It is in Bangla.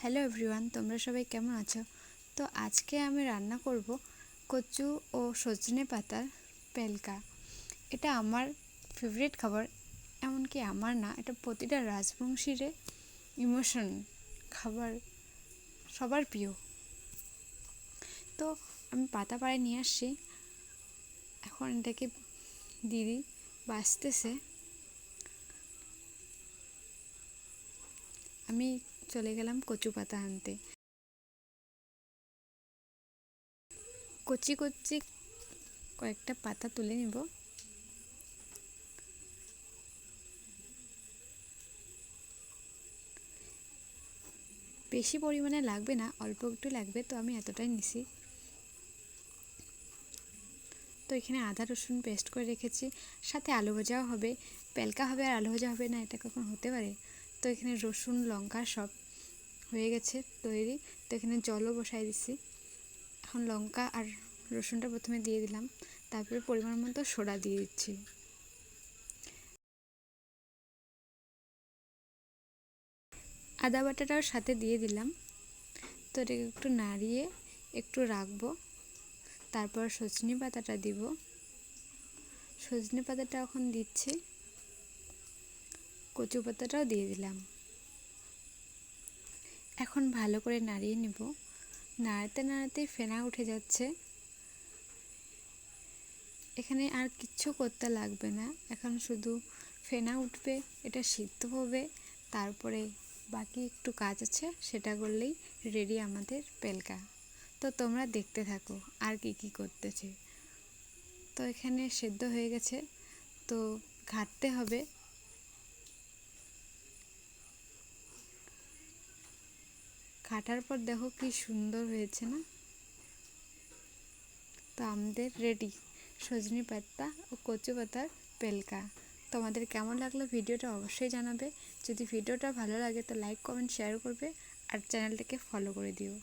হ্যালো এভরিওয়ান, তোমরা সবাই কেমন আছো? তো আজকে আমি রান্না করব কচু ও সজনে পাতার পেলকা। এটা আমার ফেভারিট খাবার, এমনকি আমার না, এটা প্রতিটা রাজবংশীর ইমোশন খাবার, সবার প্রিয়। তো আমি পাতা পাড়ায় নিয়ে আসছি, এখন এটাকে দিদি বাছতেছে। আমি চলে গেলাম কচু পাতা আনতে। কচি কচি কয়েকটা পাতা তুলে নিব। বেশি পরিমাণে লাগবে না, অল্প একটু লাগবে, তো আমি এতটাই নিছি। তো এখানে আদা রসুন পেস্ট করে রেখেছি, সাথে আলু ভাজাও হবে। পেলকা হবে আর আলু ভাজা হবে না, এটা কখন হতে পারে? তো এখানে রসুন লঙ্কা সব হয়ে গেছে তৈরি। তো এখানে জলও বসাই দিচ্ছি। এখন লঙ্কা আর রসুনটা প্রথমে দিয়ে দিলাম, তারপরে পরিমাণ মতো সোডা দিয়ে দিচ্ছি। আদা বাটাটাও সাথে দিয়ে দিলাম। তো এটাকে একটু নাড়িয়ে একটু রাখবো। তারপর সজনে পাতাটা দিব। সজনে পাতাটা এখন দিচ্ছি, কচু পাতাটাও দিয়ে দিলাম। এখন ভালো করে নাড়িয়ে নেব। নাড়াতে নাড়াতে ফেনা উঠে যাচ্ছে। এখানে আর কিচ্ছু করতে লাগবে না, এখন শুধু ফেনা উঠবে, এটা সিদ্ধ হবে, তারপরে বাকি একটু কাজ আছে, সেটা করলেই রেডি আমাদের পেলকা। তো তোমরা দেখতে থাকো আর কি করতেছে। তো এখানে সেদ্ধ হয়ে গেছে, তো ঘাঁটতে হবে। ঘাটার পর দেখো কি সুন্দর হয়েছে না? তো আমাদের রেডি সজনে পাতা ও কচু পাতার পেলকা। তোমাদের কেমন লাগলো ভিডিওটা অবশ্যই জানাবে। যদি ভিডিওটা ভালো লাগে তো লাইক কমেন্ট শেয়ার করবে আর চ্যানেলটাকে ফলো করে দিও।